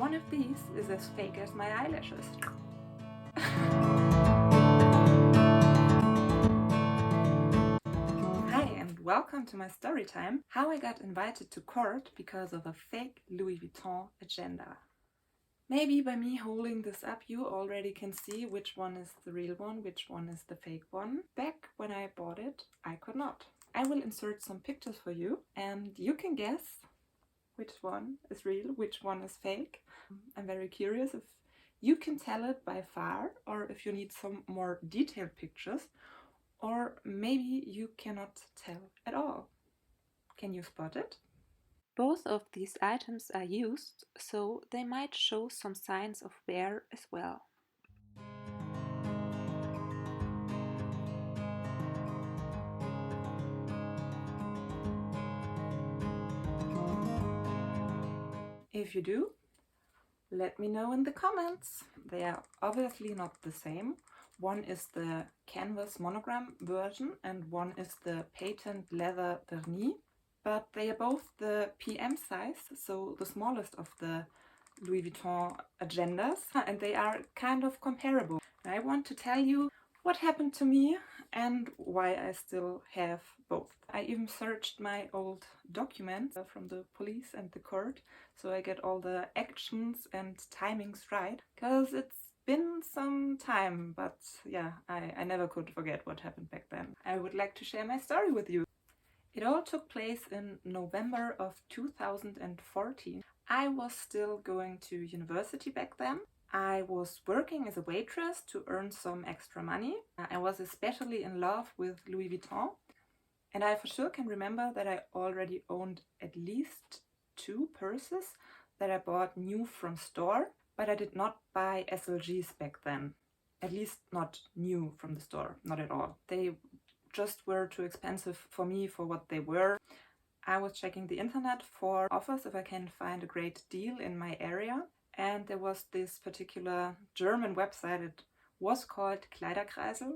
One of these is as fake as my eyelashes. Hi and welcome to my story time. How I got invited to court because of a fake Louis Vuitton agenda. Maybe by me holding this up you already can see which one is the real one, which one is the fake one. Back when I bought it, I could not. I will insert some pictures for you and you can guess which one is real, which one is fake. I'm very curious if you can tell it by far, or if you need some more detailed pictures, or maybe you cannot tell at all. Can you spot it? Both of these items are used, so they might show some signs of wear as well. If you do, let me know in the comments. They are obviously not the same. One is the canvas monogram version and one is the patent leather vernis. But they are both the PM size, so the smallest of the Louis Vuitton agendas, and they are kind of comparable. I want to tell you what happened to me and why I still have both. I even searched my old documents from the police and the court, so I get all the actions and timings right, because it's been some time, but yeah, I never could forget what happened back then. I would like to share my story with you. It all took place in November of 2014. I was still going to university back then. I was working as a waitress to earn some extra money. I was especially in love with Louis Vuitton. And I for sure can remember that I already owned at least 2 purses that I bought new from store, but I did not buy SLGs back then. At least not new from the store, not at all. They just were too expensive for me for what they were. I was checking the internet for offers if I can find a great deal in my area, and there was this particular German website. It was called Kleiderkreisel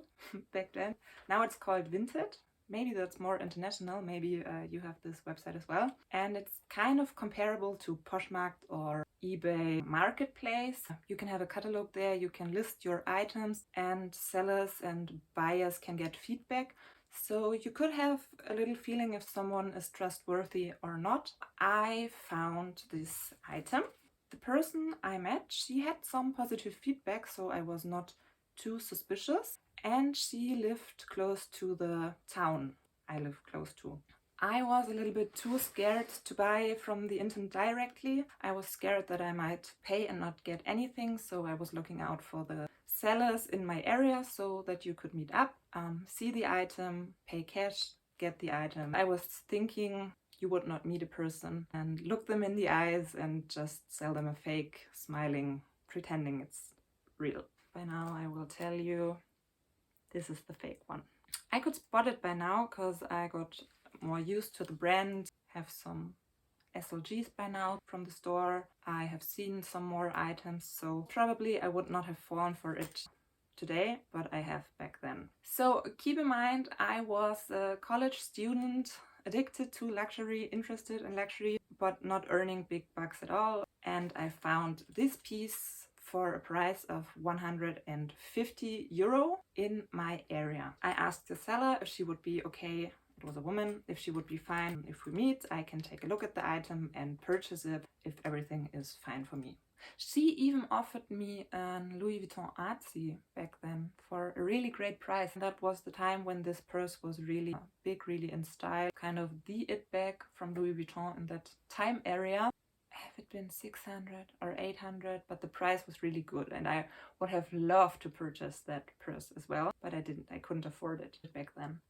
back then. Now it's called Vinted. Maybe that's more international, maybe you have this website as well. And it's kind of comparable to Poshmark or eBay Marketplace. You can have a catalog there, you can list your items, and sellers and buyers can get feedback. So you could have a little feeling if someone is trustworthy or not. I found this item. The person I met, she had some positive feedback, so I was not too suspicious. And she lived close to the town I live close to. I was a little bit too scared to buy from the internet directly. I was scared that I might pay and not get anything, so I was looking out for the sellers in my area so that you could meet up, see the item, pay cash, get the item. I was thinking you would not meet a person and look them in the eyes and just sell them a fake, smiling, pretending it's real. By now I will tell you this is the fake one. I could spot it by now because I got more used to the brand, have some SLGs by now from the store. I have seen some more items, so probably I would not have fallen for it today, but I have back then. So keep in mind, I was a college student, addicted to luxury, interested in luxury, but not earning big bucks at all. And I found this piece for a price of 150 euro in my area. I asked the seller if she would be okay, it was a woman, if she would be fine. If we meet, I can take a look at the item and purchase it if everything is fine for me. She even offered me a Louis Vuitton Artsy back then for a really great price. And that was the time when this purse was really big, really in style, kind of the it bag from Louis Vuitton in that time area. Have it been 600 or 800, but the price was really good and I would have loved to purchase that purse as well, but I didn't. I couldn't afford it back then.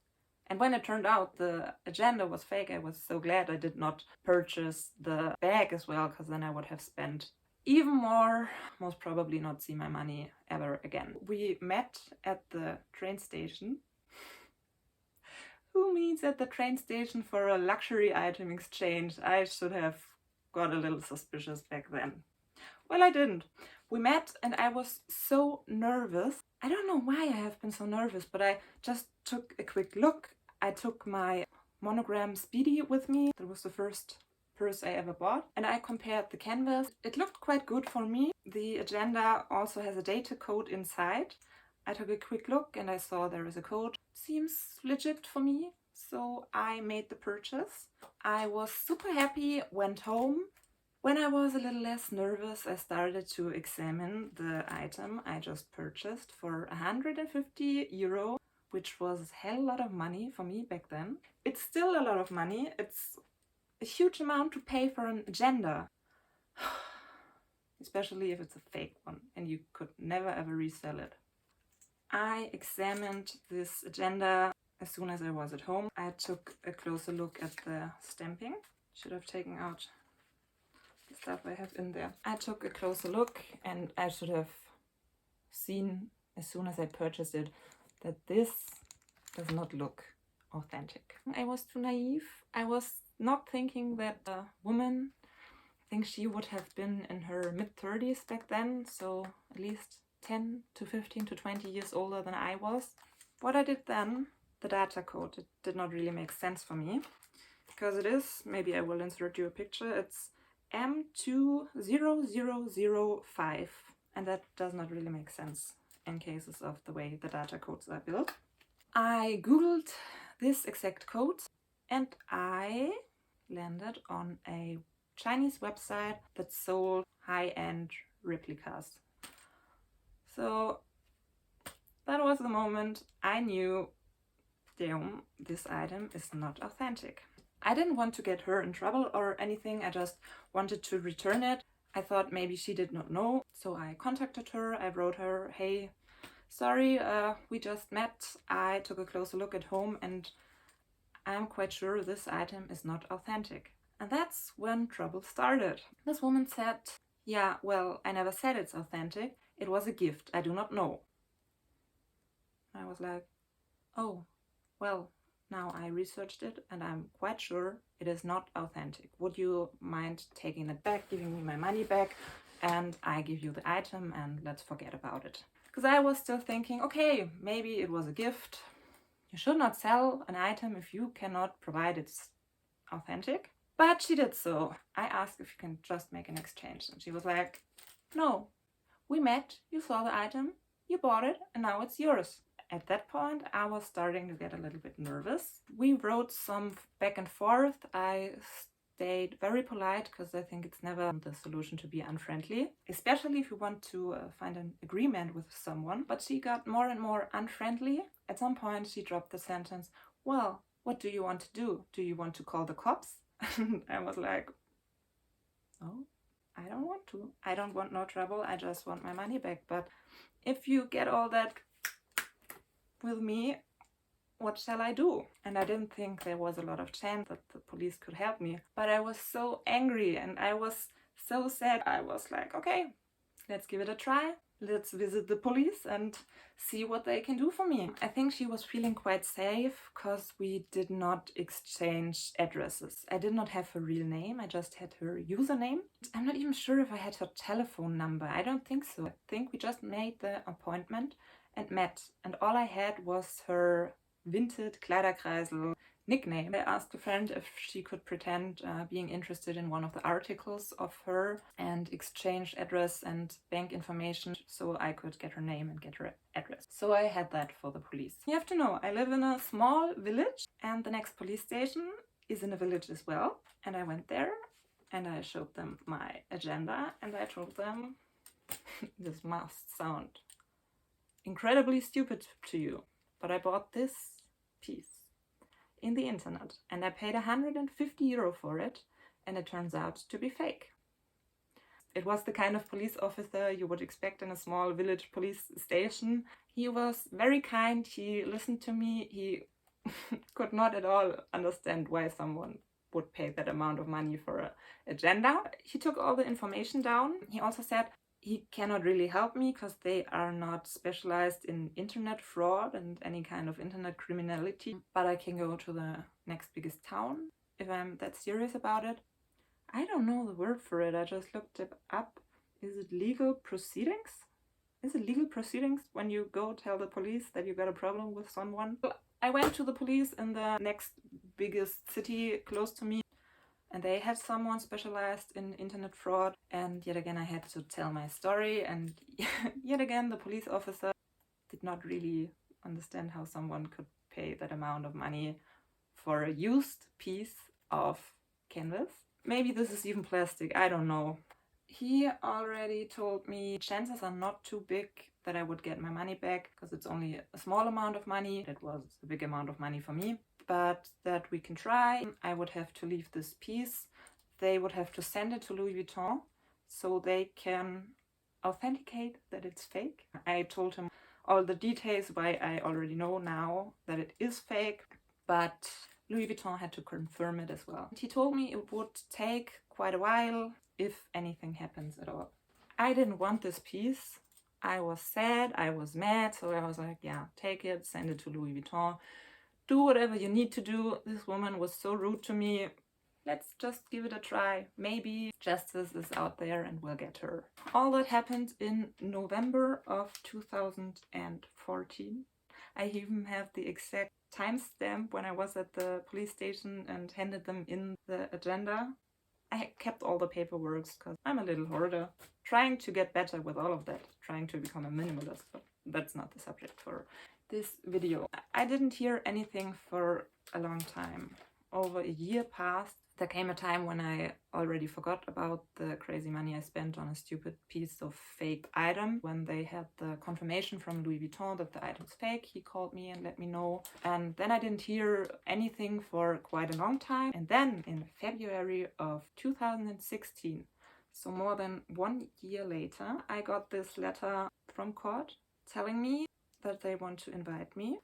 And when it turned out the agenda was fake, I was so glad I did not purchase the bag as well, because then I would have spent even more, most probably not see my money ever again. We met at the train station. Who meets at the train station for a luxury item exchange? I should have got a little suspicious back then. Well, I didn't. We met and I was so nervous. I don't know why I have been so nervous, but I just took a quick look. I took my monogram Speedy with me. That was the first purse I ever bought. And I compared the canvas. It looked quite good for me. The agenda also has a data code inside. I took a quick look and I saw there is a code. Seems legit for me. So I made the purchase. I was super happy, went home. When I was a little less nervous, I started to examine the item I just purchased for 150 euro, which was a hell lot of money for me back then. It's still a lot of money. It's a huge amount to pay for an agenda. Especially if it's a fake one and you could never ever resell it. I examined this agenda as soon as I was at home. I took a closer look at the stamping. Should have taken out the stuff I have in there. I took a closer look and I should have seen as soon as I purchased it that this does not look authentic. I was too naive. I was not thinking that the woman, I think she would have been in her mid-30s back then, so at least 10 to 15 to 20 years older than I was. What I did then, the data code, it did not really make sense for me, because it is, maybe I will insert you a picture, it's M20005, and that does not really make sense in cases of the way the data codes are built. I googled this exact code and I landed on a Chinese website that sold high-end replicas. So that was the moment I knew, damn, this item is not authentic. I didn't want to get her in trouble or anything, I just wanted to return it. I thought maybe she did not know, so I contacted her. I wrote her, hey, sorry, we just met. I took a closer look at home and I'm quite sure this item is not authentic. And that's when trouble started. This woman said, yeah, well, I never said it's authentic. It was a gift. I do not know. I was like, oh, well, now I researched it and I'm quite sure it is not authentic. Would you mind taking it back, giving me my money back, and I give you the item and let's forget about it? Because I was still thinking, okay, maybe it was a gift. You should not sell an item if you cannot provide it's authentic. But she did so. I asked if you can just make an exchange and she was like, no, we met, you saw the item, you bought it and now it's yours. At that point, I was starting to get a little bit nervous. We wrote some back and forth. I stayed very polite because I think it's never the solution to be unfriendly, especially if you want to find an agreement with someone. But she got more and more unfriendly. At some point, she dropped the sentence, well, what do you want to do? Do you want to call the cops? I was like, no, I don't want to. I don't want no trouble. I just want my money back. But if you get all that with me, what shall I do? And I didn't think there was a lot of chance that the police could help me. But I was so angry and I was so sad. I was like, okay, let's give it a try. Let's visit the police and see what they can do for me. I think she was feeling quite safe because we did not exchange addresses. I did not have her real name. I just had her username. I'm not even sure if I had her telephone number. I don't think so. I think we just made the appointment and met. And all I had was her Vinted Kleiderkreisel nickname. I asked a friend if she could pretend being interested in one of the articles of her and exchange address and bank information so I could get her name and get her address. So I had that for the police. You have to know, I live in a small village and the next police station is in a village as well. And I went there and I showed them my agenda and I told them, this must sound incredibly stupid to you, but I bought this piece in the internet and I paid 150 euro for it and it turns out to be fake. It was the kind of police officer you would expect in a small village police station. He was very kind, he listened to me, he could not at all understand why someone would pay that amount of money for an agenda. He took all the information down. He also said he cannot really help me because they are not specialized in internet fraud and any kind of internet criminality. But I can go to the next biggest town if I'm that serious about it. I don't know the word for it. I just looked it up. Is it legal proceedings? Is it legal proceedings when you go tell the police that you got a problem with someone? I went to the police in the next biggest city close to me and they had someone specialized in internet fraud. And yet again I had to tell my story, and yet again the police officer did not really understand how someone could pay that amount of money for a used piece of canvas. Maybe this is even plastic, I don't know. He already told me chances are not too big that I would get my money back, because it's only a small amount of money. That was a big amount of money for me, but that we can try. I would have to leave this piece. They would have to send it to Louis Vuitton so they can authenticate that it's fake. I told him all the details, why I already know now that it is fake, but Louis Vuitton had to confirm it as well. He told me it would take quite a while, if anything happens at all. I didn't want this piece. I was sad, I was mad, so I was like, yeah, take it, send it to Louis Vuitton. Do whatever you need to do. This woman was so rude to me. Let's just give it a try. Maybe justice is out there and we'll get her. All that happened in November of 2014. I even have the exact timestamp when I was at the police station and handed them in the agenda. I kept all the paperwork because I'm a little hoarder, trying to get better with all of that, trying to become a minimalist, but that's not the subject for this video. I didn't hear anything for a long time. Over a year passed. There came a time when I already forgot about the crazy money I spent on a stupid piece of fake item. When they had the confirmation from Louis Vuitton that the item's fake, he called me and let me know. And then I didn't hear anything for quite a long time. And then in February of 2016, so more than 1 year later, I got this letter from court telling me that they want to invite me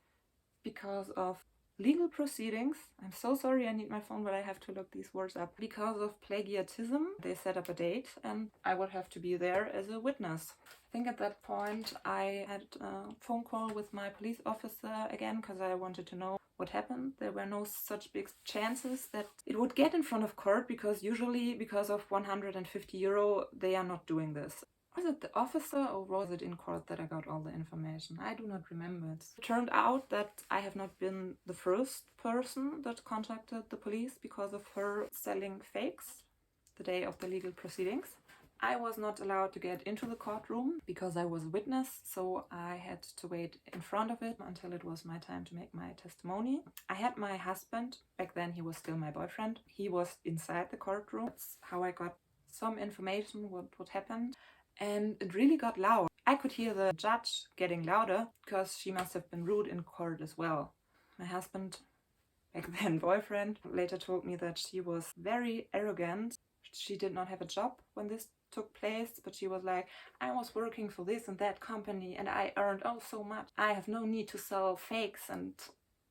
because of legal proceedings. I'm so sorry, I need my phone, but I have to look these words up. Because of plagiarism, they set up a date and I would have to be there as a witness. I think at that point I had a phone call with my police officer again because I wanted to know what happened. There were no such big chances that it would get in front of court, because usually because of 150 euro they are not doing this. Was it the officer or was it in court that I got all the information? I do not remember it. It turned out that I have not been the first person that contacted the police because of her selling fakes the day of the legal proceedings. I was not allowed to get into the courtroom because I was a witness, so I had to wait in front of it until it was my time to make my testimony. I had my husband, back then he was still my boyfriend, he was inside the courtroom. That's how I got some information what happened. And it really got loud. I could hear the judge getting louder because she must have been rude in court as well. My husband, back then boyfriend, later told me that she was very arrogant. She did not have a job when this took place, but she was like, I was working for this and that company and I earned so much. I have no need to sell fakes. And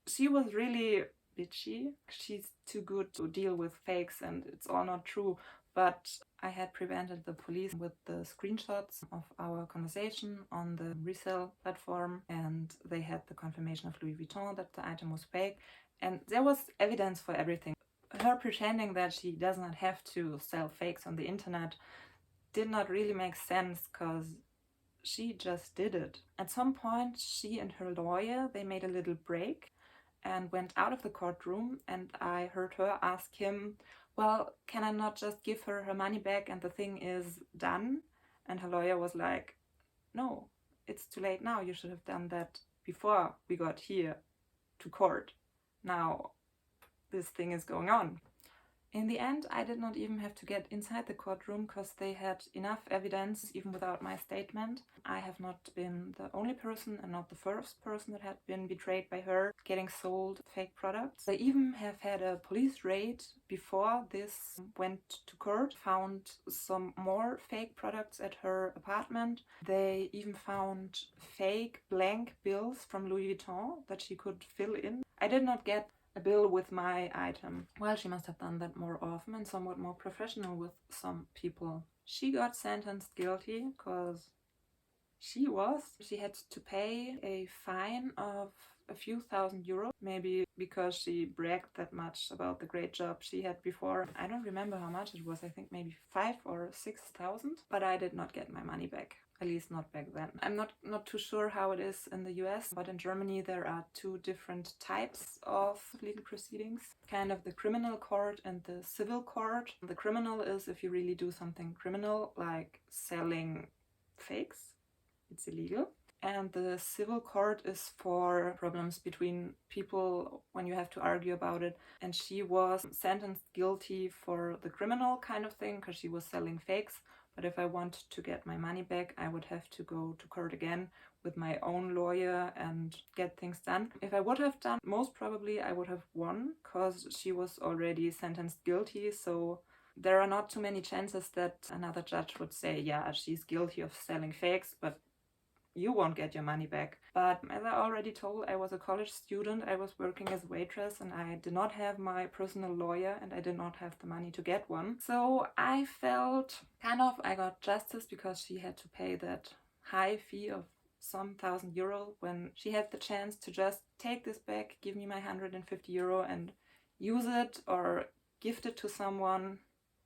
she was really bitchy. She's too good to deal with fakes and it's all not true. But I had prevented the police with the screenshots of our conversation on the resale platform, and they had the confirmation of Louis Vuitton that the item was fake, and there was evidence for everything. Her pretending that she does not have to sell fakes on the internet did not really make sense because she just did it. At some point, she and her lawyer, they made a little break and went out of the courtroom, and I heard her ask him, well, can I not just give her her money back and the thing is done? And her lawyer was like, no, it's too late now. You should have done that before we got here to court. Now this thing is going on. In the end, I did not even have to get inside the courtroom because they had enough evidence even without my statement. I have not been the only person and not the first person that had been betrayed by her getting sold fake products. They even have had a police raid before this went to court, found some more fake products at her apartment. They even found fake blank bills from Louis Vuitton that she could fill in. I did not get a bill with my item. Well, she must have done that more often and somewhat more professional with some people. She got sentenced guilty because she had to pay a fine of a few thousand euros, maybe because she bragged that much about the great job she had before. I don't remember how much it was, I think maybe 5 or 6,000, but I did not get my money back. At least not back then. I'm not too sure how it is in the US, but in Germany there are 2 different types of legal proceedings. Kind of the criminal court and the civil court. The criminal is if you really do something criminal, like selling fakes. It's illegal. And the civil court is for problems between people when you have to argue about it. And she was sentenced guilty for the criminal kind of thing because she was selling fakes. But if I want to get my money back, I would have to go to court again with my own lawyer and get things done. If I would have done, most probably I would have won because she was already sentenced guilty. So there are not too many chances that another judge would say, yeah, she's guilty of selling fakes, but you won't get your money back. But as I already told, I was a college student, I was working as a waitress, and I did not have my personal lawyer, and I did not have the money to get one. So I felt I got justice because she had to pay that high fee of some €1,000 when she had the chance to just take this back, give me my €150 and use it or gift it to someone.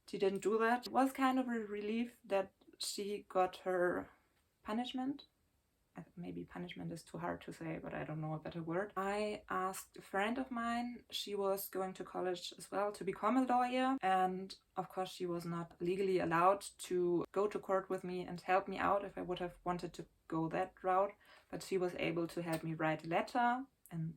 She didn't do that. It was kind of a relief that she got her punishment. Maybe punishment is too hard to say, but I don't know a better word. I asked a friend of mine, she was going to college as well to become a lawyer, and of course she was not legally allowed to go to court with me and help me out if I would have wanted to go that route, but she was able to help me write a letter, an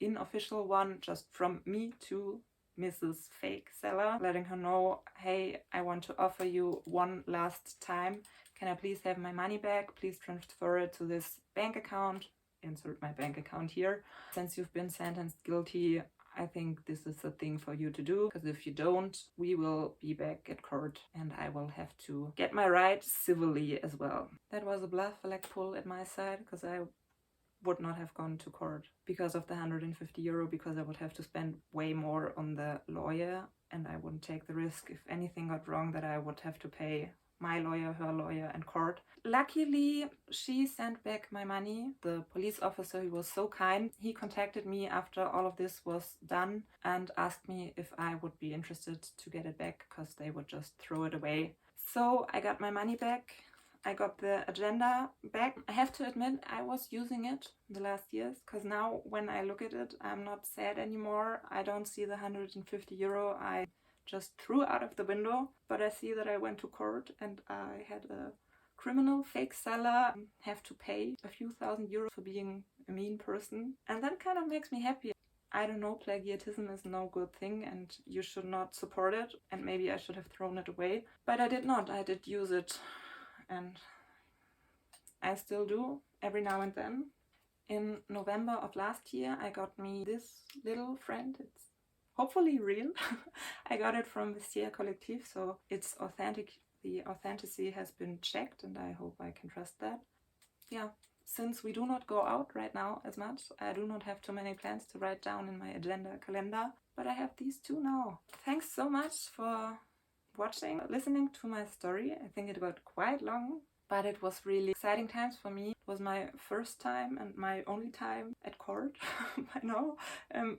unofficial one, just from me to Mrs. Fake Seller, letting her know, hey, I want to offer you one last time. Can I please have my money back? Please transfer it to this bank account. Insert my bank account here. Since you've been sentenced guilty, I think this is the thing for you to do, because if you don't, we will be back at court and I will have to get my rights civilly as well. That was a bluff, a leg pull at my side, because I would not have gone to court because of the €150, because I would have to spend way more on the lawyer and I wouldn't take the risk if anything got wrong that I would have to pay my lawyer, her lawyer, and court. Luckily, she sent back my money. The police officer, he was so kind. He contacted me after all of this was done and asked me if I would be interested to get it back because they would just throw it away. So I got my money back. I got the agenda back. I have to admit, I was using it the last years because now when I look at it, I'm not sad anymore. I don't see the €150 I just threw out of the window, but I see that I went to court and I had a criminal fake seller have to pay a few €1,000 for being a mean person, and that kind of makes me happy. I don't know, plagiarism is no good thing and you should not support it, and maybe I should have thrown it away, but I did not. I did use it and I still do every now and then. In November of last year I got me this little friend. It's hopefully real. I got it from Vestiaire Collective, so it's authentic. The authenticity has been checked and I hope I can trust that. Yeah, since we do not go out right now as much, I do not have too many plans to write down in my agenda calendar, but I have these 2 now. Thanks so much for watching, listening to my story. I think it got quite long, but it was really exciting times for me. It was my first time and my only time at court. I know.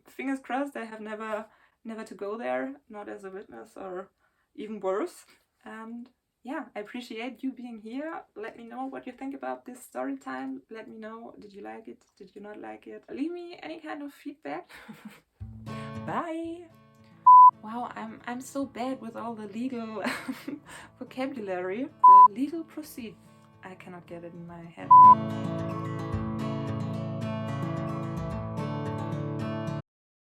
Fingers crossed I have never to go there, not as a witness or even worse. And yeah, I appreciate you being here. Let me know what you think about this story time. Let me know, did you like it? Did you not like it? Leave me any kind of feedback. Bye! Wow, I'm so bad with all the legal vocabulary. The legal proceed. I cannot get it in my head.